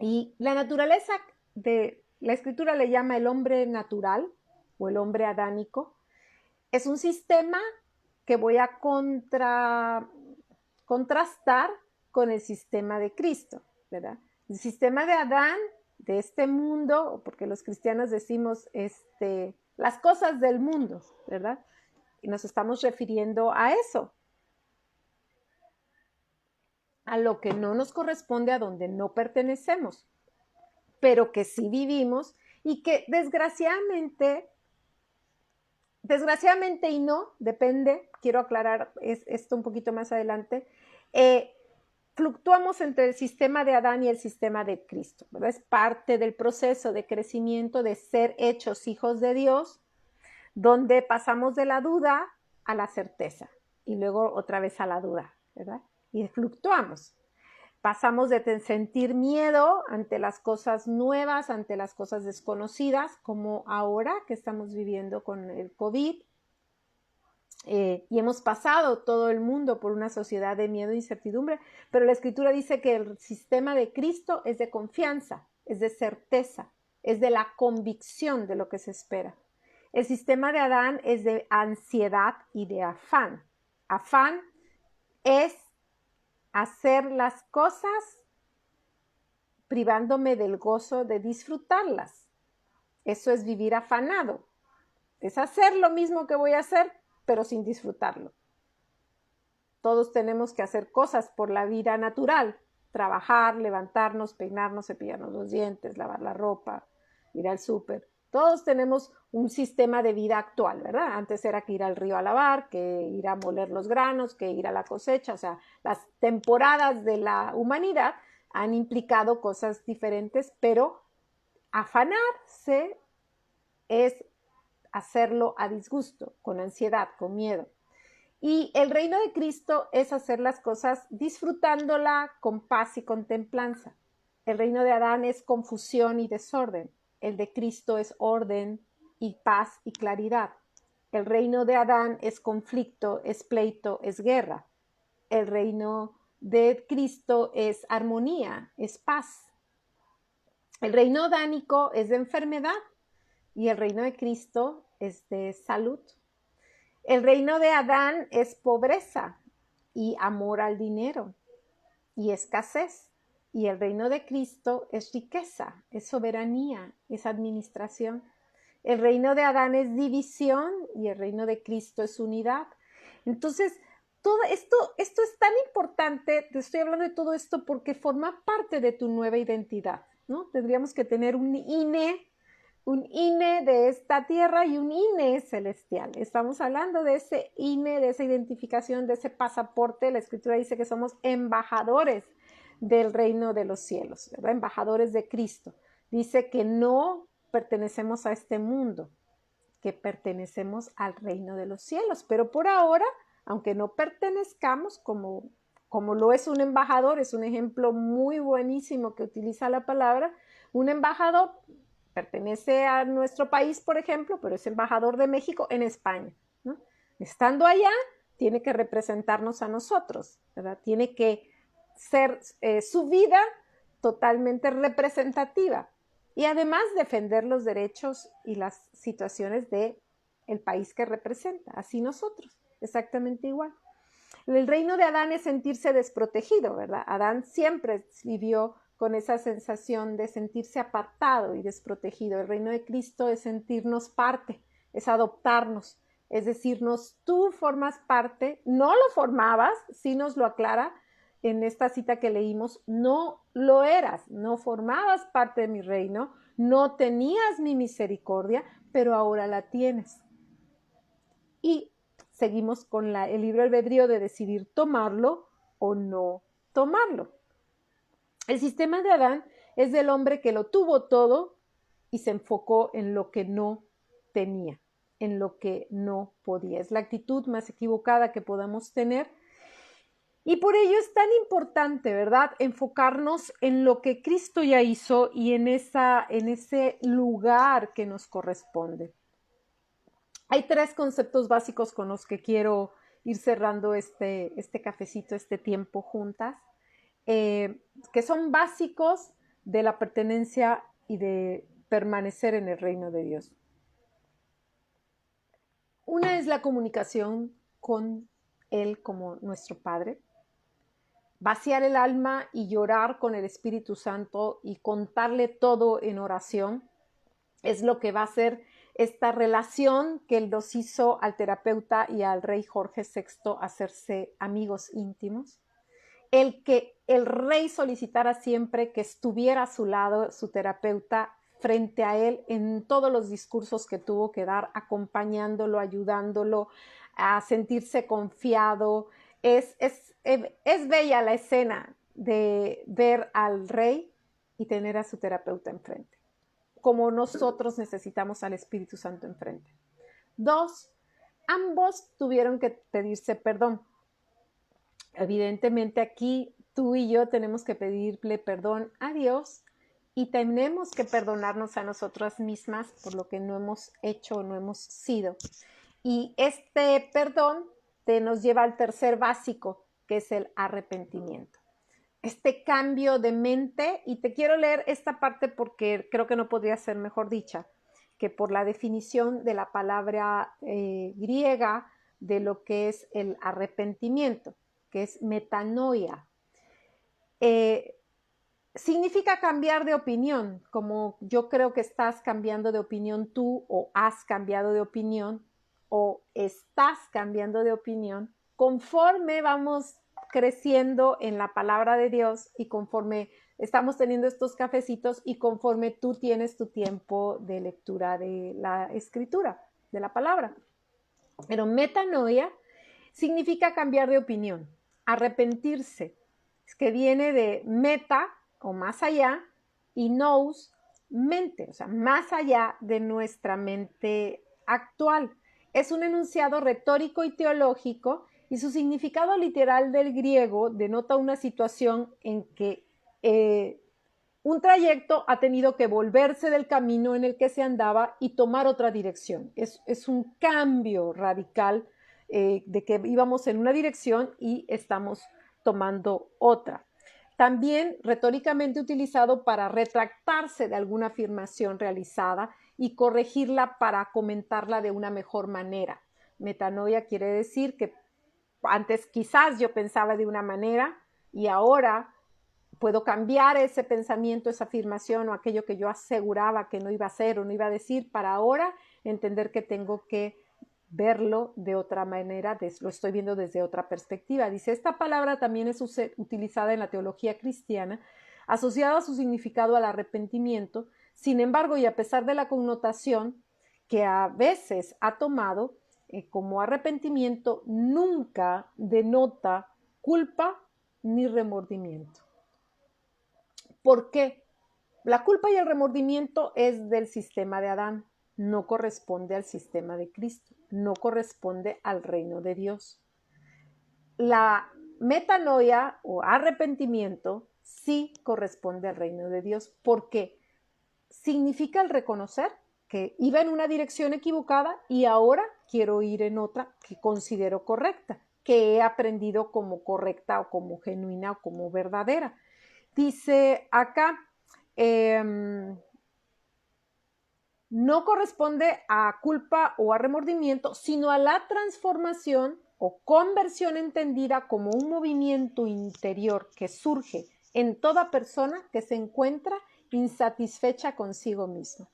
Y la naturaleza de la escritura le llama el hombre natural o el hombre adánico. Es un sistema que voy a contrastar con el sistema de Cristo, ¿verdad? El sistema de Adán, de este mundo, porque los cristianos decimos las cosas del mundo, ¿verdad? Y nos estamos refiriendo a eso, a lo que no nos corresponde, a donde no pertenecemos, pero que sí vivimos y que desgraciadamente y no, depende, quiero aclarar esto un poquito más adelante, fluctuamos entre el sistema de Adán y el sistema de Cristo, ¿verdad? Es parte del proceso de crecimiento de ser hechos hijos de Dios, donde pasamos de la duda a la certeza y luego otra vez a la duda, ¿verdad? Y fluctuamos. Pasamos de sentir miedo ante las cosas nuevas, ante las cosas desconocidas, como ahora que estamos viviendo con el COVID, y hemos pasado todo el mundo por una sociedad de miedo e incertidumbre, pero la escritura dice que el sistema de Cristo es de confianza, es de certeza, es de la convicción de lo que se espera. El sistema de Adán es de ansiedad y de afán. Afán es hacer las cosas privándome del gozo de disfrutarlas. Eso es vivir afanado. Es hacer lo mismo que voy a hacer, pero sin disfrutarlo. Todos tenemos que hacer cosas por la vida natural. Trabajar, levantarnos, peinarnos, cepillarnos los dientes, lavar la ropa, ir al súper. Todos tenemos un sistema de vida actual, ¿verdad? Antes era que ir al río a lavar, que ir a moler los granos, que ir a la cosecha. O sea, las temporadas de la humanidad han implicado cosas diferentes, pero afanarse es hacerlo a disgusto, con ansiedad, con miedo. Y el reino de Cristo es hacer las cosas disfrutándola con paz y con templanza. El reino de Adán es confusión y desorden. El de Cristo es orden y paz y claridad. El reino de Adán es conflicto, es pleito, es guerra. El reino de Cristo es armonía, es paz. El reino adánico es de enfermedad y el reino de Cristo es de salud. El reino de Adán es pobreza y amor al dinero y escasez. Y el reino de Cristo es riqueza, es soberanía, es administración. El reino de Adán es división y el reino de Cristo es unidad. Entonces, todo esto es tan importante, te estoy hablando de todo esto porque forma parte de tu nueva identidad, ¿no? Tendríamos que tener un INE de esta tierra y un INE celestial. Estamos hablando de ese INE, de esa identificación, de ese pasaporte. La escritura dice que somos embajadores del reino de los cielos, ¿verdad? Embajadores de Cristo. Dice que no pertenecemos a este mundo, que pertenecemos al reino de los cielos. Pero por ahora, aunque no pertenezcamos como lo es un embajador, es un ejemplo muy buenísimo que utiliza la palabra, un embajador pertenece a nuestro país, por ejemplo, pero es embajador de México en España, ¿no? Estando allá, tiene que representarnos a nosotros, ¿verdad? Tiene que ser su vida totalmente representativa y además defender los derechos y las situaciones del país que representa, así nosotros, exactamente igual. El reino de Adán es sentirse desprotegido, ¿verdad? Adán siempre vivió con esa sensación de sentirse apartado y desprotegido. El reino de Cristo es sentirnos parte, es adoptarnos, es decirnos, tú formas parte, no lo formabas, sí nos lo aclara en esta cita que leímos, no lo eras, no formabas parte de mi reino, no tenías mi misericordia, pero ahora la tienes. Y seguimos con el libre albedrío de decidir tomarlo o no tomarlo. El sistema de Adán es del hombre que lo tuvo todo y se enfocó en lo que no tenía, en lo que no podía. Es la actitud más equivocada que podamos tener. Y por ello es tan importante, ¿verdad?, enfocarnos en lo que Cristo ya hizo y en ese lugar que nos corresponde. Hay 3 conceptos básicos con los que quiero ir cerrando este cafecito, este tiempo juntas, que son básicos de la pertenencia y de permanecer en el reino de Dios. Una es la comunicación con Él como nuestro Padre. Vaciar el alma y llorar con el Espíritu Santo y contarle todo en oración es lo que va a ser esta relación que él nos hizo al terapeuta y al rey Jorge VI hacerse amigos íntimos. El que el rey solicitara siempre que estuviera a su lado su terapeuta frente a él en todos los discursos que tuvo que dar, acompañándolo, ayudándolo a sentirse confiado. Es bella la escena de ver al rey y tener a su terapeuta enfrente, como nosotros necesitamos al Espíritu Santo enfrente. 2, ambos tuvieron que pedirse perdón. Evidentemente aquí tú y yo tenemos que pedirle perdón a Dios y tenemos que perdonarnos a nosotras mismas por lo que no hemos hecho o no hemos sido. Y este perdón nos lleva al tercer básico, que es el arrepentimiento. Este cambio de mente, y te quiero leer esta parte porque creo que no podría ser mejor dicha, que por la definición de la palabra griega de lo que es el arrepentimiento, que es metanoia. Significa cambiar de opinión, como yo creo que estás cambiando de opinión tú, o has cambiado de opinión, o estás cambiando de opinión, conforme vamos creciendo en la palabra de Dios y conforme estamos teniendo estos cafecitos y conforme tú tienes tu tiempo de lectura de la escritura, de la palabra. Pero metanoia significa cambiar de opinión, arrepentirse, que viene de meta o más allá y nous, mente, o sea, más allá de nuestra mente actual. Es un enunciado retórico y teológico y su significado literal del griego denota una situación en que un trayecto ha tenido que volverse del camino en el que se andaba y tomar otra dirección. Es un cambio radical de que íbamos en una dirección y estamos tomando otra. También retóricamente utilizado para retractarse de alguna afirmación realizada y corregirla para comentarla de una mejor manera. Metanoia quiere decir que antes quizás yo pensaba de una manera y ahora puedo cambiar ese pensamiento, esa afirmación o aquello que yo aseguraba que no iba a hacer o no iba a decir para ahora entender que tengo que verlo de otra manera, lo estoy viendo desde otra perspectiva. Dice, esta palabra también es utilizada en la teología cristiana, asociada a su significado al arrepentimiento. Sin embargo, y a pesar de la connotación que a veces ha tomado como arrepentimiento, nunca denota culpa ni remordimiento. ¿Por qué? La culpa y el remordimiento es del sistema de Adán, no corresponde al sistema de Cristo, no corresponde al reino de Dios. La metanoia o arrepentimiento sí corresponde al reino de Dios. ¿Por qué? Significa el reconocer que iba en una dirección equivocada y ahora quiero ir en otra que considero correcta, que he aprendido como correcta o como genuina o como verdadera. Dice acá, no corresponde a culpa o a remordimiento, sino a la transformación o conversión entendida como un movimiento interior que surge en toda persona que se encuentra insatisfecha consigo misma.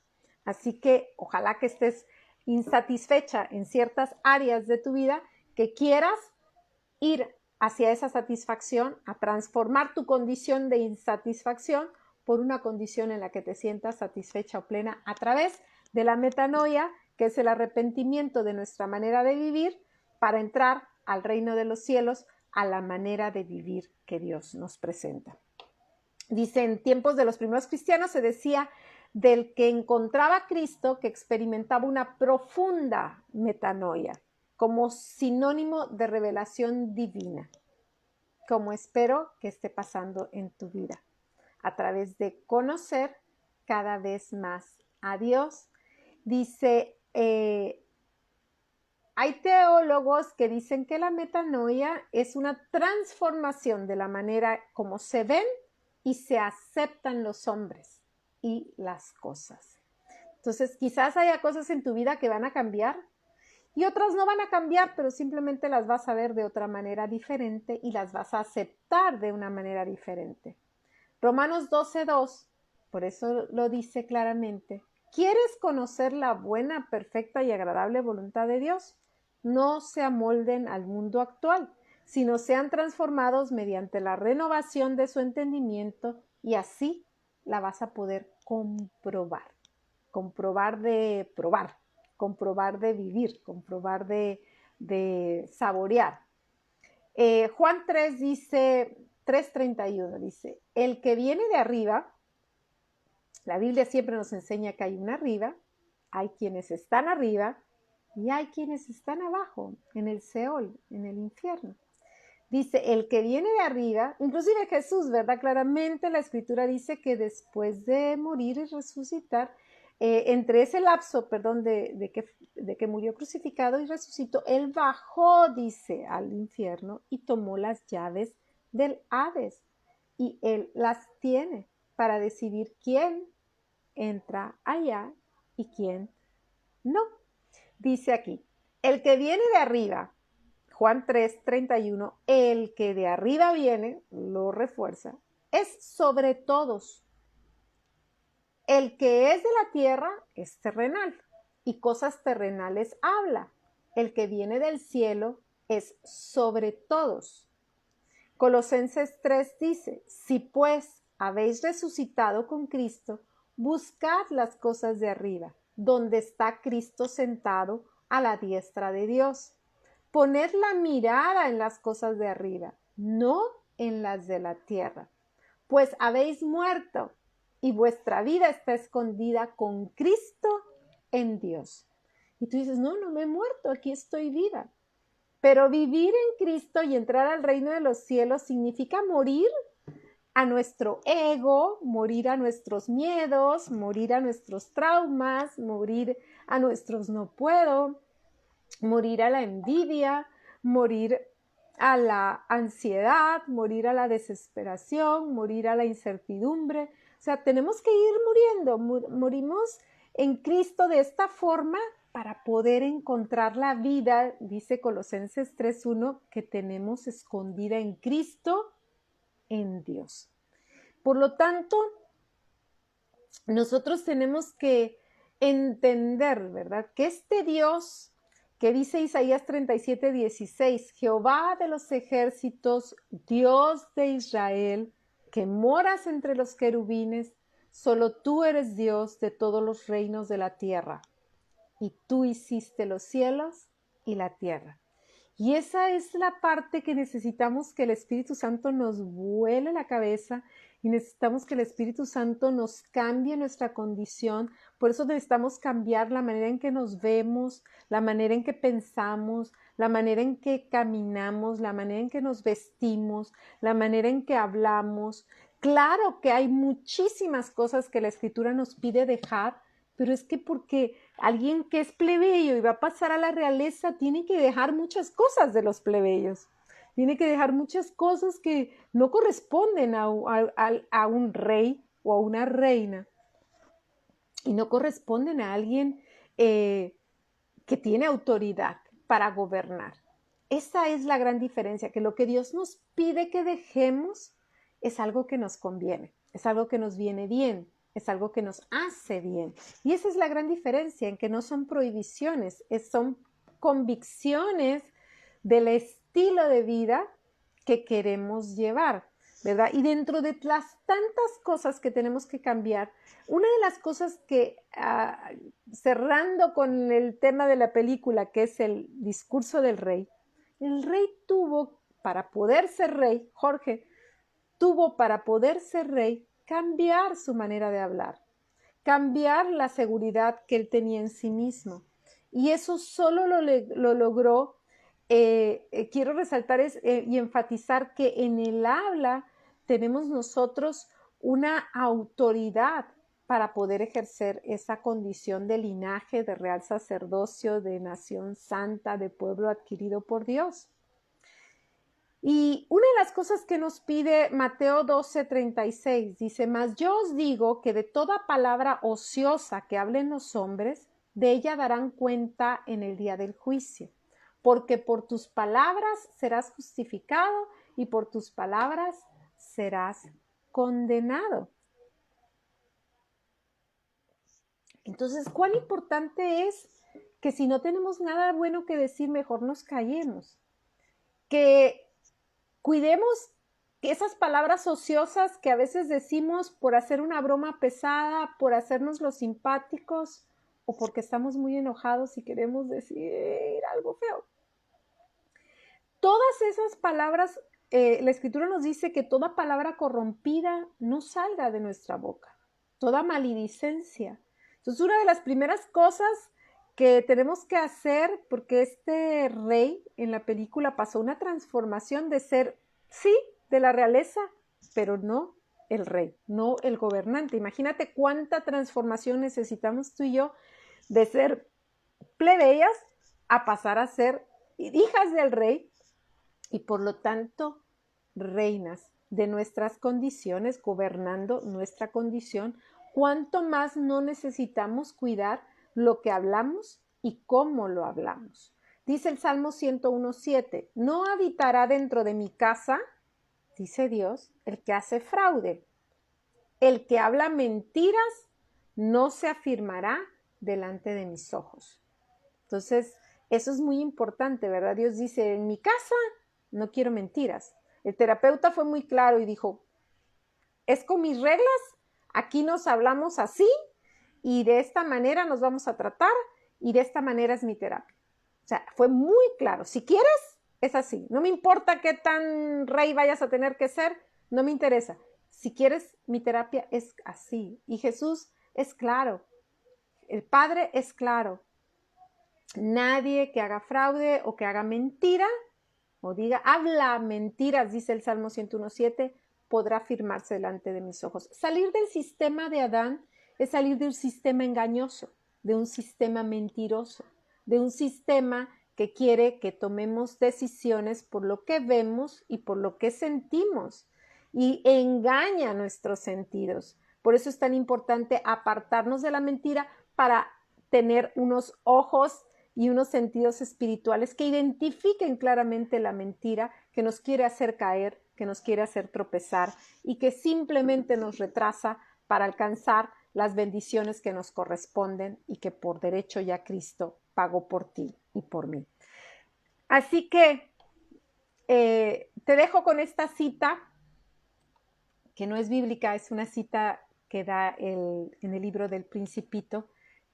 Así que ojalá que estés insatisfecha en ciertas áreas de tu vida, que quieras ir hacia esa satisfacción, a transformar tu condición de insatisfacción por una condición en la que te sientas satisfecha o plena a través de la metanoia, que es el arrepentimiento de nuestra manera de vivir para entrar al reino de los cielos, a la manera de vivir que Dios nos presenta. Dice, en tiempos de los primeros cristianos se decía del que encontraba a Cristo que experimentaba una profunda metanoia, como sinónimo de revelación divina, como espero que esté pasando en tu vida, a través de conocer cada vez más a Dios. Dice, hay teólogos que dicen que la metanoia es una transformación de la manera como se ven y se aceptan los hombres y las cosas. Entonces, quizás haya cosas en tu vida que van a cambiar y otras no van a cambiar, pero simplemente las vas a ver de otra manera diferente y las vas a aceptar de una manera diferente. Romanos 12:2, por eso lo dice claramente. ¿Quieres conocer la buena, perfecta y agradable voluntad de Dios? No se amolden al mundo actual, sino sean transformados mediante la renovación de su entendimiento y así la vas a poder comprobar. Comprobar de probar, comprobar de vivir, comprobar de saborear. Juan 3 dice, 3:31 dice, el que viene de arriba, la Biblia siempre nos enseña que hay un arriba, hay quienes están arriba y hay quienes están abajo, en el Seol, en el infierno. Dice, el que viene de arriba, inclusive Jesús, ¿verdad? Claramente la escritura dice que después de morir y resucitar, entre ese lapso, perdón, de que murió crucificado y resucitó, él bajó, dice, al infierno y tomó las llaves del Hades y él las tiene para decidir quién entra allá y quién no. Dice aquí, el que viene de arriba, Juan 3:31, el que de arriba viene, lo refuerza, es sobre todos. El que es de la tierra es terrenal y cosas terrenales habla. El que viene del cielo es sobre todos. Colosenses 3 dice, si pues habéis resucitado con Cristo, buscad las cosas de arriba, donde está Cristo sentado a la diestra de Dios. Poned la mirada en las cosas de arriba, no en las de la tierra, pues habéis muerto y vuestra vida está escondida con Cristo en Dios. Y tú dices, no me he muerto, aquí estoy viva. Pero vivir en Cristo y entrar al reino de los cielos significa morir a nuestro ego, morir a nuestros miedos, morir a nuestros traumas, morir a nuestros no puedo, morir a la envidia, morir a la ansiedad, morir a la desesperación, morir a la incertidumbre. O sea, tenemos que ir muriendo, morimos en Cristo de esta forma para poder encontrar la vida, dice Colosenses 3:1, que tenemos escondida en Cristo, en Dios. Por lo tanto, nosotros tenemos que entender, ¿verdad? Que este Dios que dice Isaías 37:16, Jehová de los ejércitos, Dios de Israel, que moras entre los querubines, solo tú eres Dios de todos los reinos de la tierra, y tú hiciste los cielos y la tierra. Y esa es la parte que necesitamos que el Espíritu Santo nos vuele la cabeza y necesitamos que el Espíritu Santo nos cambie nuestra condición. Por eso necesitamos cambiar la manera en que nos vemos, la manera en que pensamos, la manera en que caminamos, la manera en que nos vestimos, la manera en que hablamos. Claro que hay muchísimas cosas que la Escritura nos pide dejar, pero es que porque alguien que es plebeyo y va a pasar a la realeza tiene que dejar muchas cosas de los plebeyos. Tiene que dejar muchas cosas que no corresponden a un rey o a una reina y no corresponden a alguien que tiene autoridad para gobernar. Esa es la gran diferencia, que lo que Dios nos pide que dejemos es algo que nos conviene, es algo que nos viene bien, es algo que nos hace bien. Y esa es la gran diferencia, en que no son prohibiciones, son convicciones del estilo de vida que queremos llevar, ¿verdad? Y dentro de las tantas cosas que tenemos que cambiar, una de las cosas que, cerrando con el tema de la película, que es el discurso del rey, el rey tuvo, para poder ser rey, Jorge, tuvo para poder ser rey cambiar su manera de hablar, cambiar la seguridad que él tenía en sí mismo. Y eso solo lo logró, quiero resaltar y enfatizar que en el habla tenemos nosotros una autoridad para poder ejercer esa condición de linaje, de real sacerdocio, de nación santa, de pueblo adquirido por Dios. Y una de las cosas que nos pide Mateo 12:36 dice: mas yo os digo que de toda palabra ociosa que hablen los hombres, de ella darán cuenta en el día del juicio, porque por tus palabras serás justificado y por tus palabras serás condenado. Entonces, ¿cuán importante es que si no tenemos nada bueno que decir, mejor nos callemos? Que cuidemos esas palabras ociosas que a veces decimos por hacer una broma pesada, por hacernos los simpáticos o porque estamos muy enojados y queremos decir algo feo. Todas esas palabras, la Escritura nos dice que toda palabra corrompida no salga de nuestra boca, toda maledicencia. Entonces, una de las primeras cosas que tenemos que hacer, porque este rey en la película pasó una transformación de ser, sí, de la realeza, pero no el rey, no el gobernante. Imagínate cuánta transformación necesitamos tú y yo de ser plebeyas a pasar a ser hijas del rey y por lo tanto reinas de nuestras condiciones, gobernando nuestra condición. Cuánto más no necesitamos cuidar lo que hablamos y cómo lo hablamos. Dice el Salmo 101:7, no habitará dentro de mi casa, dice Dios, el que hace fraude. El que habla mentiras no se afirmará delante de mis ojos. Entonces, eso es muy importante, ¿verdad? Dios dice, en mi casa no quiero mentiras. El terapeuta fue muy claro y dijo, es con mis reglas, aquí nos hablamos así y de esta manera nos vamos a tratar y de esta manera es mi terapia. O sea, fue muy claro, si quieres, es así. No me importa qué tan rey vayas a tener que ser, no me interesa. Si quieres, mi terapia es así. Y Jesús es claro, el Padre es claro. Nadie que haga fraude o que haga mentira o diga, habla mentiras, dice el Salmo 101:7, podrá afirmarse delante de mis ojos. Salir del sistema de Adán es salir de un sistema engañoso, de un sistema mentiroso, de un sistema que quiere que tomemos decisiones por lo que vemos y por lo que sentimos y engaña nuestros sentidos. Por eso es tan importante apartarnos de la mentira para tener unos ojos y unos sentidos espirituales que identifiquen claramente la mentira que nos quiere hacer caer, que nos quiere hacer tropezar y que simplemente nos retrasa para alcanzar las bendiciones que nos corresponden y que por derecho ya Cristo pagó por ti y por mí. Así que te dejo con esta cita, que no es bíblica, es una cita que da en el libro del Principito.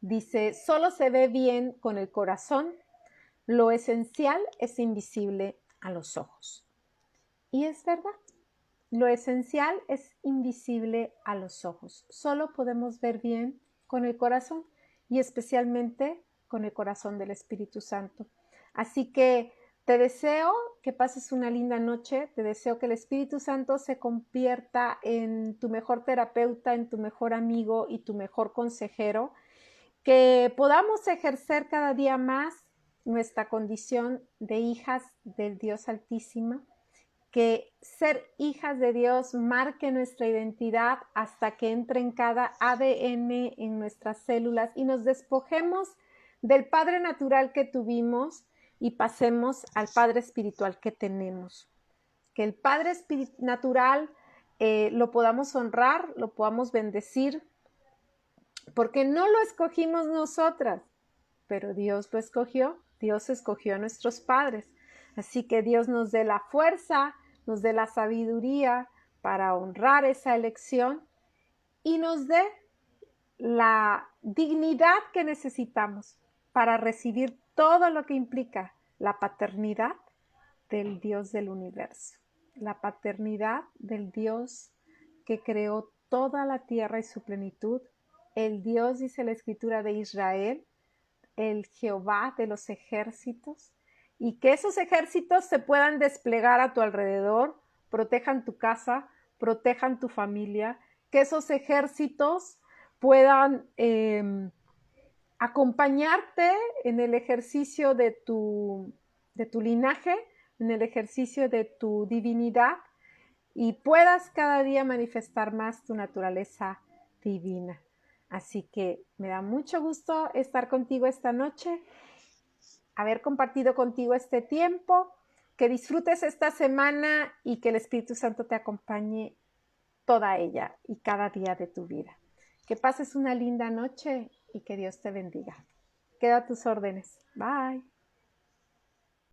Dice, solo se ve bien con el corazón, lo esencial es invisible a los ojos. Y es verdad, lo esencial es invisible a los ojos. Solo podemos ver bien con el corazón y especialmente con el corazón del Espíritu Santo. Así que te deseo que pases una linda noche, te deseo que el Espíritu Santo se convierta en tu mejor terapeuta, en tu mejor amigo y tu mejor consejero, que podamos ejercer cada día más nuestra condición de hijas del Dios Altísimo, que ser hijas de Dios marque nuestra identidad hasta que entre en cada ADN en nuestras células y nos despojemos del Padre natural que tuvimos y pasemos al Padre espiritual que tenemos. Que el Padre natural lo podamos honrar, lo podamos bendecir, porque no lo escogimos nosotras, pero Dios lo escogió, Dios escogió a nuestros padres. Así que Dios nos dé la fuerza, nos dé la sabiduría para honrar esa elección y nos dé la dignidad que necesitamos para recibir todo lo que implica la paternidad del Dios del universo. la paternidad del Dios que creó toda la tierra y su plenitud, el Dios, dice la Escritura, de Israel, el Jehová de los ejércitos, y que esos ejércitos se puedan desplegar a tu alrededor, protejan tu casa, protejan tu familia, que esos ejércitos puedan acompañarte en el ejercicio de tu linaje, en el ejercicio de tu divinidad, y puedas cada día manifestar más tu naturaleza divina. Así que me da mucho gusto estar contigo esta noche, haber compartido contigo este tiempo, que disfrutes esta semana y que el Espíritu Santo te acompañe toda ella y cada día de tu vida. Que pases una linda noche y que Dios te bendiga. Queda a tus órdenes. Bye.